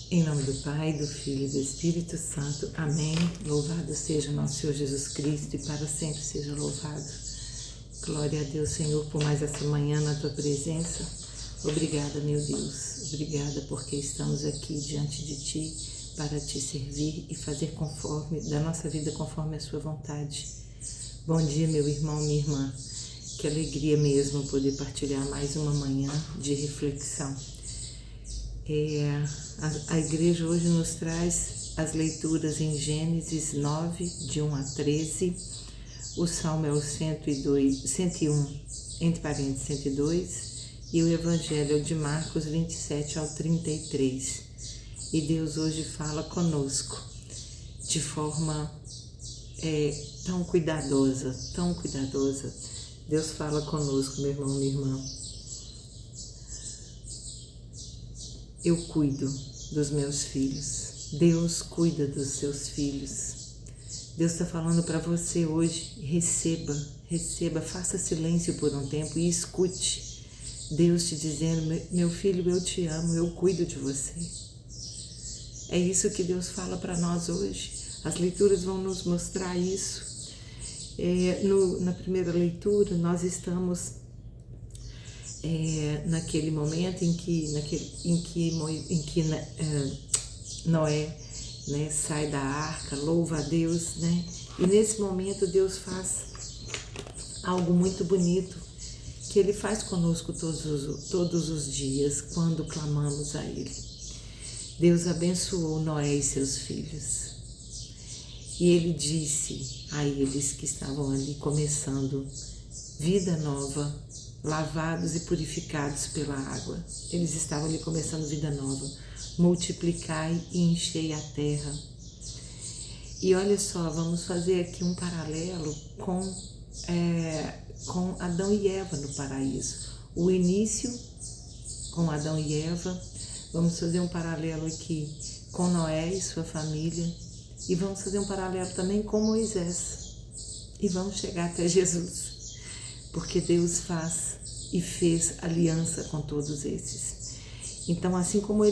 Em nome do Pai, do Filho e do Espírito Santo. Amém. Louvado seja nosso Senhor Jesus Cristo e para sempre seja louvado. Glória a Deus, Senhor, por mais essa manhã na Tua presença. Obrigada, meu Deus. Obrigada porque estamos aqui diante de Ti para Te servir e fazer da nossa vida conforme a Sua vontade. Bom dia, meu irmão, minha irmã. Que alegria mesmo poder partilhar mais uma manhã de reflexão. A igreja hoje nos traz as leituras em Gênesis 9, de 1 a 13, o Salmo é o 101, entre parênteses 102, e o Evangelho é o de Marcos 27 ao 33. E Deus hoje fala conosco de forma tão cuidadosa, tão cuidadosa. Deus fala conosco, meu irmão, minha irmã. Eu cuido dos meus filhos. Deus cuida dos seus filhos. Deus está falando para você hoje. Receba, faça silêncio por um tempo e escute. Deus te dizendo, meu filho, eu te amo, eu cuido de você. É isso que Deus fala para nós hoje. As leituras vão nos mostrar isso. Na primeira leitura, nós estamos naquele momento em que Noé, né, sai da arca, louva a Deus, né? E nesse momento Deus faz algo muito bonito que Ele faz conosco todos os dias quando clamamos a Ele. Deus abençoou Noé e seus filhos. E Ele disse a eles que estavam ali começando vida nova, lavados e purificados pela água. Eles estavam ali começando vida nova. Multiplicai e enchei a terra. E olha só, vamos fazer aqui um paralelo com Adão e Eva no paraíso. O início com Adão e Eva. Vamos fazer um paralelo aqui com Noé e sua família. E vamos fazer um paralelo também com Moisés. E vamos chegar até Jesus. Porque Deus faz e fez aliança com todos esses. Então, assim como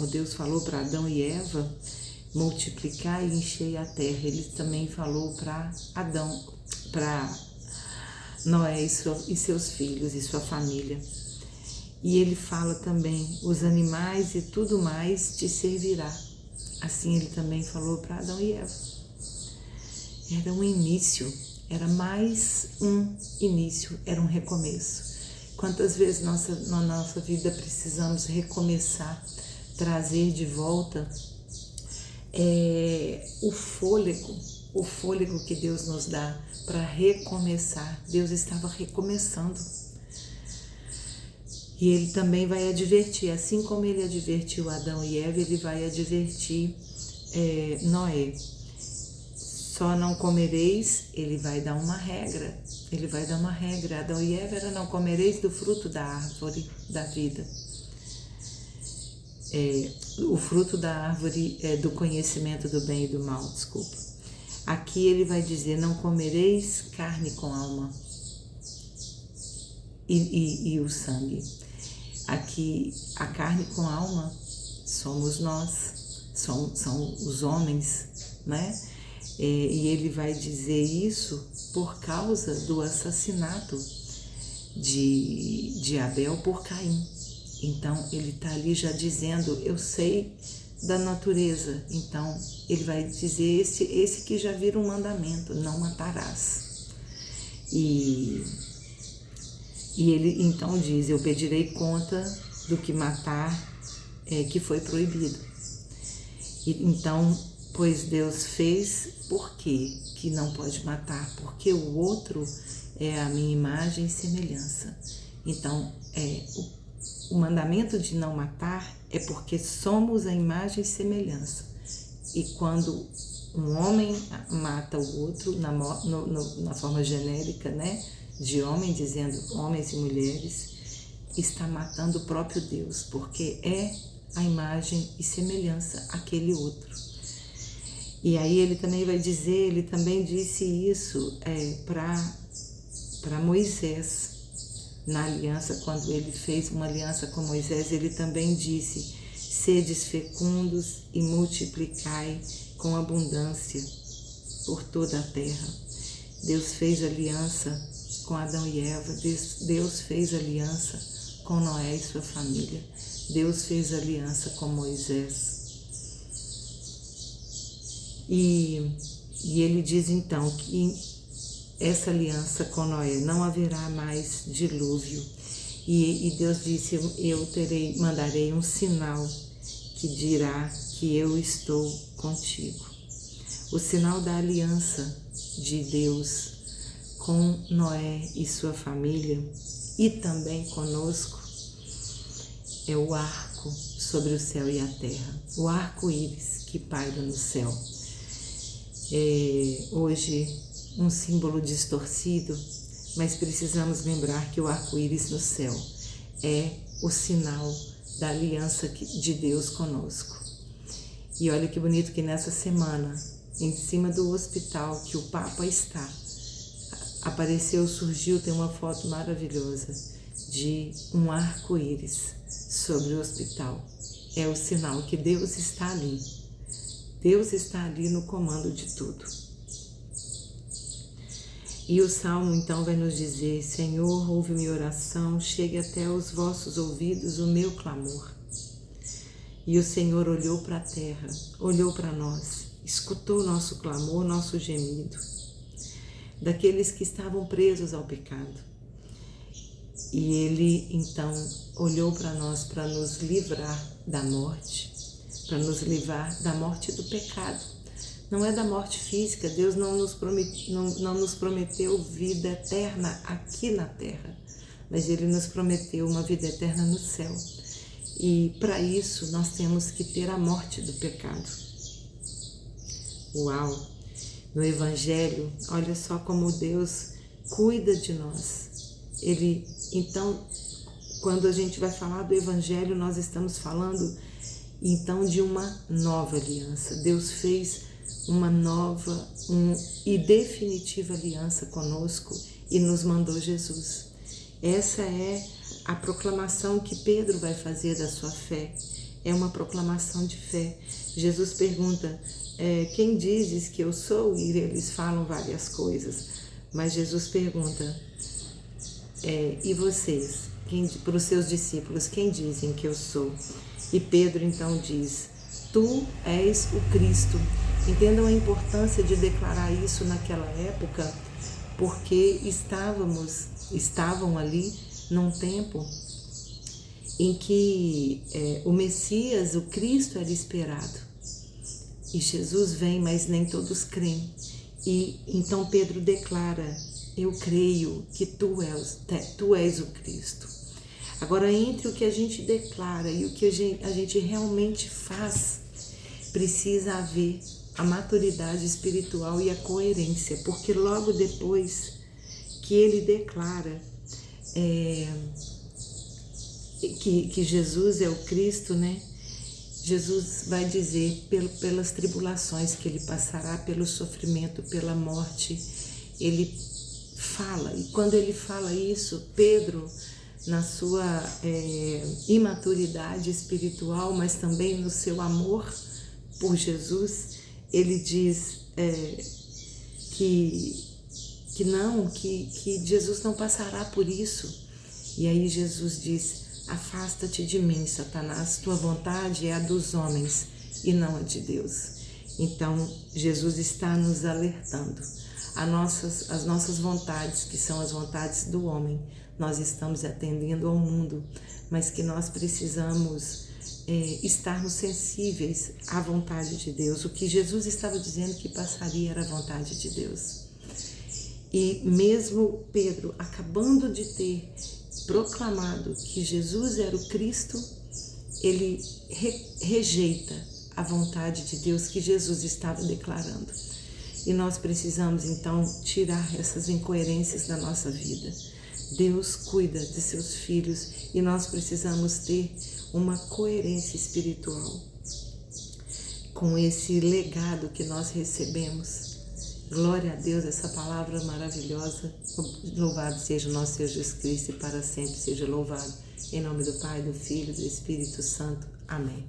Deus falou para Adão e Eva, multiplicar e encher a terra, Ele também falou para Noé e seus filhos e sua família. E Ele fala também, os animais e tudo mais te servirá. Assim Ele também falou para Adão e Eva. Era um início. Era mais um início, era um recomeço. Quantas vezes na nossa vida precisamos recomeçar, trazer de volta o fôlego que Deus nos dá para recomeçar. Deus estava recomeçando. E Ele também vai advertir, assim como Ele advertiu Adão e Eva, Ele vai advertir Noé. Só não comereis, Ele vai dar uma regra. Ele vai dar uma regra. Adão e Eva era não comereis do fruto da árvore da vida. O fruto da árvore do conhecimento do bem e do mal, desculpa. Aqui Ele vai dizer, não comereis carne com alma e o sangue. Aqui a carne com alma somos nós, são os homens, né? E Ele vai dizer isso por causa do assassinato de Abel por Caim. Então, Ele está ali já dizendo, eu sei da natureza. Então, Ele vai dizer esse que já vira um mandamento, não matarás. E Ele então diz, eu pedirei conta do que matar, que foi proibido. Então, pois Deus fez, por quê que não pode matar? Porque o outro é a minha imagem e semelhança. Então, o mandamento de não matar é porque somos a imagem e semelhança. E quando um homem mata o outro, na forma genérica, né, de homem, dizendo homens e mulheres, está matando o próprio Deus, porque é a imagem e semelhança aquele outro. E aí Ele também vai dizer, Ele também disse isso para Moisés, na aliança, quando Ele fez uma aliança com Moisés, Ele também disse, sedes fecundos e multiplicai com abundância por toda a terra. Deus fez aliança com Adão e Eva, Deus fez aliança com Noé e sua família, Deus fez aliança com Moisés. E ele diz então que essa aliança com Noé não haverá mais dilúvio. E Deus disse, mandarei um sinal que dirá que eu estou contigo. O sinal da aliança de Deus com Noé e sua família e também conosco é o arco sobre o céu e a terra, o arco-íris que paira no céu. Hoje um símbolo distorcido, mas precisamos lembrar que o arco-íris no céu é o sinal da aliança de Deus conosco. E olha que bonito que nessa semana, em cima do hospital que o Papa está, surgiu, tem uma foto maravilhosa de um arco-íris sobre o hospital. É o sinal que Deus está ali. Deus está ali no comando de tudo. E o Salmo então vai nos dizer, Senhor, ouve minha oração, chegue até os vossos ouvidos o meu clamor. E o Senhor olhou para a terra, olhou para nós, escutou nosso clamor, nosso gemido, daqueles que estavam presos ao pecado. E Ele então olhou para nós para nos livrar da morte, para nos livrar da morte do pecado. Não é da morte física, Deus não nos prometeu vida eterna aqui na terra, mas Ele nos prometeu uma vida eterna no céu. E para isso nós temos que ter a morte do pecado. Uau! No Evangelho, olha só como Deus cuida de nós. Então, quando a gente vai falar do Evangelho, nós estamos falando então de uma nova aliança. Deus fez uma nova e definitiva aliança conosco e nos mandou Jesus. Essa é a proclamação que Pedro vai fazer da sua fé. É uma proclamação de fé. Jesus pergunta, quem dizes que eu sou? E eles falam várias coisas. Mas Jesus pergunta, e vocês? Para os seus discípulos, quem dizem que eu sou? E Pedro então diz, tu és o Cristo. Entendam a importância de declarar isso naquela época, porque estavam ali num tempo em que o Messias, o Cristo, era esperado. E Jesus vem, mas nem todos creem. E então Pedro declara, eu creio que tu és o Cristo. Agora, entre o que a gente declara e o que a gente realmente faz, precisa haver a maturidade espiritual e a coerência, porque logo depois que ele declara que Jesus é o Cristo, né? Jesus vai dizer pelas tribulações que ele passará, pelo sofrimento, pela morte, ele fala. E quando ele fala isso, Pedro, na sua imaturidade espiritual, mas também no seu amor por Jesus, ele diz que Jesus não passará por isso. E aí Jesus diz, afasta-te de mim, Satanás, tua vontade é a dos homens e não a de Deus. Então, Jesus está nos alertando. As nossas vontades, que são as vontades do homem, nós estamos atendendo ao mundo, mas que nós precisamos estarmos sensíveis à vontade de Deus. O que Jesus estava dizendo que passaria era a vontade de Deus. E mesmo Pedro, acabando de ter proclamado que Jesus era o Cristo, ele rejeita a vontade de Deus que Jesus estava declarando. E nós precisamos então tirar essas incoerências da nossa vida. Deus cuida de seus filhos e nós precisamos ter uma coerência espiritual com esse legado que nós recebemos. Glória a Deus, essa palavra maravilhosa. Louvado seja o nosso Senhor Jesus Cristo e para sempre seja louvado. Em nome do Pai, do Filho e do Espírito Santo. Amém.